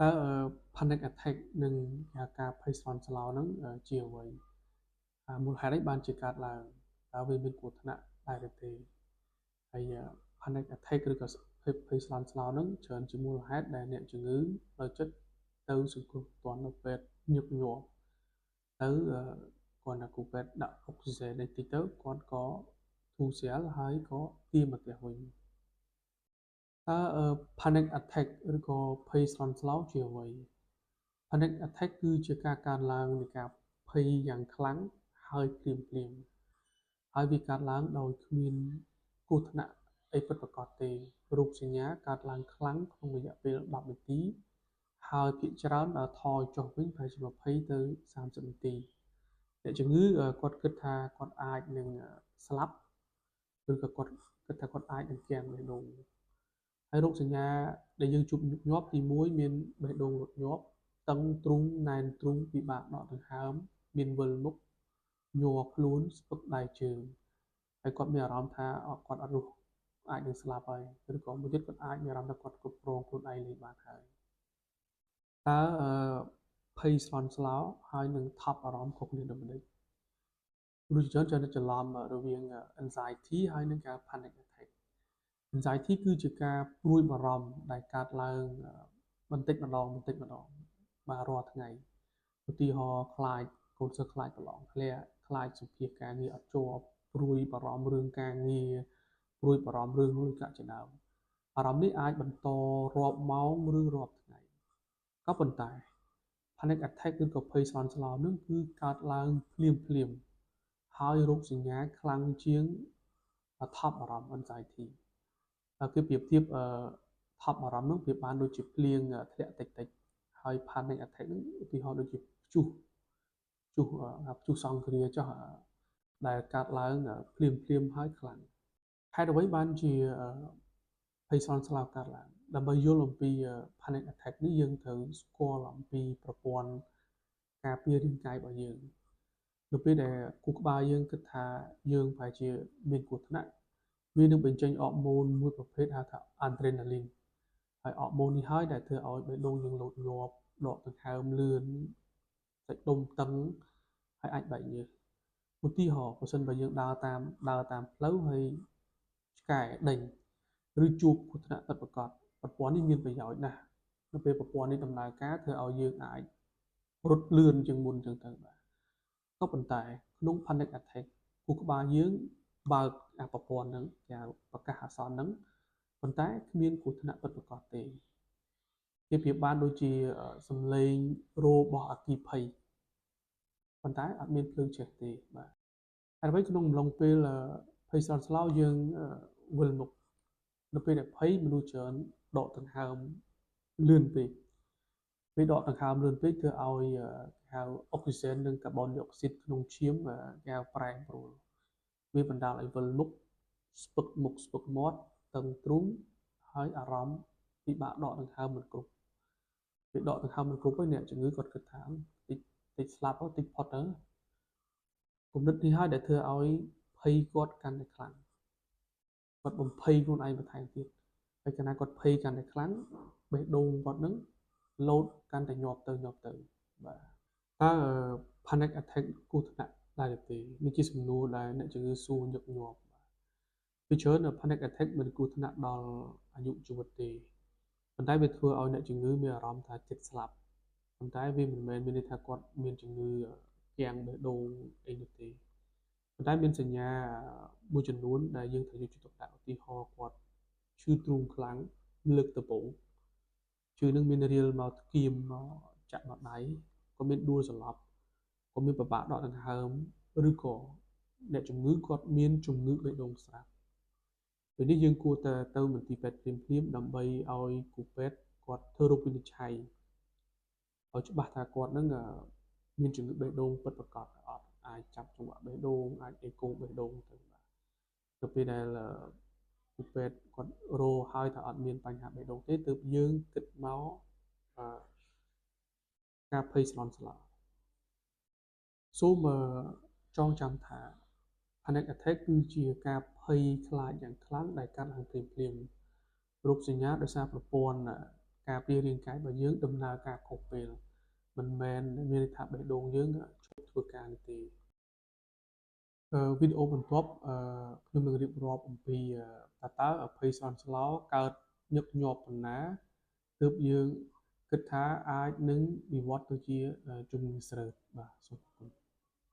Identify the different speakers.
Speaker 1: តើpanic attack និងការភ័យស្លន់ស្លោហ្នឹងជាអ្វីមូលហេតុអីបានជាកើតឡើងតើវាមានគ្រោះថ្នាក់ដែរឬទេហើយpanic attack ឬក៏ភ័យស្លន់ស្លោហ្នឹងច្រើនជាមូលហេតុដែលអ្នកជំងឺនៅចិត្តទៅសង្គ្រោះផ្ទាល់នៅពេទ្យញឹកញាប់ទៅគាត់ណាគ្រូពេទ្យដាក់អុកស៊ីហ្សែនតិចទៅគាត់ក៏ធូរស្រាលហើយក៏ទាមកផ្ទះវិញតើpanic attack ឬក៏ភ័យស្លន់ស្លោជាអ្វី Panic attack គឺជាការកើនឡើងនៃការភ័យយ៉ាងខ្លាំងហើយភ្លាមហើយវាកើតឡើងដោយគ្មានគ្រោះថ្នាក់អីពិតប្រាកដទេរោគសញ្ញាកើតឡើងខ្លាំងក្នុងរយៈពេល10នាទីហើយភាគច្រើនថយចុះវិញប្រហែលជា20ទៅ30នាទីអ្នកជំងឺគាត់គិតថាគាត់អាចនឹងស្លាប់ឬក៏គាត់គិតថាគាត់អាចនឹងគាំងបេះដូងហើយរោគសញ្ញាដែលយើងជួបញឹកញាប់ទី1មានបេះដូងរត់ញាប់តឹងទ្រូងណែនទ្រូងពិបាកដកដង្ហើមមានវិលមុខញ័រខ្លួនស្ពឹកដៃជើងហើយគាត់មានអារម្មណ៍ថាគាត់អត់រស់អាចនឹងស្លាប់ហើយឬក៏មួយទៀតគាត់អាចមានអារម្មណ៍ថាគាត់គ្រប់គ្រងខ្លួនឯងលេងបានហើយតើភ័យស្លន់ស្លោហើយនឹងថប់អារម្មណ៍ខុសគ្នាដូចម្តេចមនុស្សច្រើនច្រឡំរវាង anxiety ហើយនឹងការ panic attack anxiety គឺជាការព្រួយបារម្ភដែលកើតឡើងបន្តិចម្ដងបាទរាល់ថ្ងៃឧទាហរណ៍ខ្លាចកូនសិស្សខ្លាចប្រឡងធ្លាក់ខ្លាចសម្ភារការងារអត់ជាប់ព្រួយបារម្ភរឿងការងារព្រួយបារម្ភរឿងលុយកាក់ជាដើមអារម្មណ៍នេះអាចបន្តរាប់ម៉ោងឬរាប់ថ្ងៃក៏ប៉ុន្តែ panic attack ឬក៏ភ័យស្លន់ស្លោនឹងគឺកើតឡើងភ្លាមហើយរោគសញ្ញាខ្លាំងជាងថប់អារម្មណ៍ anxiety គឺប្រៀបធៀបថប់អារម្មណ៍នោះវាបានដូចជាភ្លៀងធ្លាក់តិចហើយ panic attack នឹងឧទាហរណ៍ដូចជាព្យុះសង្គ្រាចុះដែលកើតឡើងភ្លាមហើយខ្លាំងហេតុអ្វីបានជាភ័យស្លន់ស្លោកើតឡើងដើម្បីយល់អំពី panic attack នេះយើងត្រូវស្គាល់អំពីប្រព័ន្ធការពាររាងកាយរបស់យើងនៅពេលដែលគូក្បាលយើងគិតថាយើងប្រហែលជាមានគ្រោះថ្នាក់វានឹងបញ្ចេញអរម៉ូនមួយប្រភេទហៅថា adrenaline ហើយអរម៉ូននេះហើយដែលធ្វើឲ្យបេះដូងយើងលោតញាប់ដកដង្ហើមលឿនសាច់ដុំតឹងហើយអាចបែកញើសឧទាហរណ៍បើសិនបើយើងដើរតាមផ្លូវហើយឆ្កែដេញឬជួបគ្រោះថ្នាក់ពិតប្រាកដប្រព័ន្ធនេះមានប្រយោជន៍ណាស់នៅពេលប្រព័ន្ធនេះដំណើរការធ្វើឲ្យយើងអាចរត់លឿនជាងមុនចឹងទៅបាទក៏ប៉ុន្តែក្នុង panic attack គូក្បាលយើងបើកប្រព័ន្ធហ្នឹងគេហៅប្រកាសអាសន្នហ្នឹងប៉ុន្តែគ្មានគ្រោះថ្នាក់ពិតប្រាកដទេវាប្រៀបបានដូចជាសំឡេងរោរបស់អគ្គិភ័យប៉ុន្តែអត់មានភ្លើងឆេះទេបាទហើយអ្វីក្នុងអំឡុងពេលភ័យស្លន់ស្លោយើងវិលមុខនៅពេលដែលភ័យមនុស្សច្រើនដកដង្ហើមលឿនពេកពេលដកដង្ហើមលឿនពេកធ្វើឲ្យហៅអុកស៊ីហ្សែននិងកាបូនឌីអុកស៊ីតក្នុងឈាមគេហៅប្រែប្រួលវាបណ្ដាលឲ្យវិលមុខស្ពឹកមុខស្ពឹកមាត់តឹងទ្រូងហើយអារម្មណ៍ពិបាកដកដង្ហើមមិនគ្រប់ពេលដកដង្ហើមមិនគ្រប់ហើយអ្នកជំងឺគាត់គិតថាតិចស្លាប់តិចផុតទៅគំនិតនេះហើយដែលធ្វើឲ្យភ័យគាត់កាន់តែខ្លាំងគាត់បំភ័យខ្លួនឯងបន្ថែមទៀតហើយកាលណាគាត់ភ័យកាន់តែខ្លាំងបេះដូងគាត់នឹងលោតកាន់តែញាប់ទៅបាទតើ panic attack គ្រោះថ្នាក់ដែរទេនេះជាសំណួរដែលអ្នកជំងឺសួរញឹកញាប់ពីច្រើន panic attack មិនគ្រោះថ្នាក់ដល់អាយុជីវិតទេប៉ុន្តែវាធ្វើឲ្យអ្នកជំងឺមានអារម្មណ៍ថាចិត្តស្លាប់ប៉ុន្តែវាមិនមែនមានន័យថាគាត់មានជំងឺគាំងបេះដូងអីនោះទេប៉ុន្តែមានសញ្ញាមួយចំនួនដែលយើងត្រូវយកចិត្តទុកដាក់ឧទាហរណ៍គាត់ឈឺទ្រូងខ្លាំងលើកដំបូងឈឺនឹងមានរាលមកគៀមមកចាក់មកដៃក៏មានដួលសន្លប់ក៏មានពិបាកដកដង្ហើមឬក៏អ្នកជំងឺគាត់មានជំងឺបេះដូងស្រាប់ពេលនេះយើងគួរតែទៅមន្ទីរពេទ្យភ្លាមដើម្បីឲ្យគ្រូពេទ្យគាត់ធ្វើរោគវិនិច្ឆ័យឲ្យច្បាស់ថាគាត់នឹងមានជំងឺបេះដូងពិតប្រាកដអត់អាចចាប់ចង្វាក់បេះដូងអាចអេកូបេះដូងទៅបាទទៅពេលដែលគ្រូពេទ្យគាត់រកឲ្យថាអត់មានបញ្ហាបេះដូងទេទើបយើងគិតមកការភ័យស្លន់ស្លោសូមចងចាំថា panic attack គឺជាការភ័យខ្លាចយ៉ាងខ្លាំងដែលកើតឡើងភ្លាមរោគសញ្ញាដោយសារប្រព័ន្ធ ការពាររាងកាយរបស់យើងដំណើរការគ្រប់ពេលមិនមែនមានន័យថាបេះដូងយើងឈប់ធ្វើការនោះទេវីដេអូបន្ទាប់ខ្ញុំនឹងរៀបរាប់អំពីតើភ័យស្លន់ស្លោកើតញឹកញាប់ប៉ុណ្ណាទើបយើងគិតថាអាចនឹងវិវត្តទៅជាជំងឺស្រើតបាទសូមអរគុណ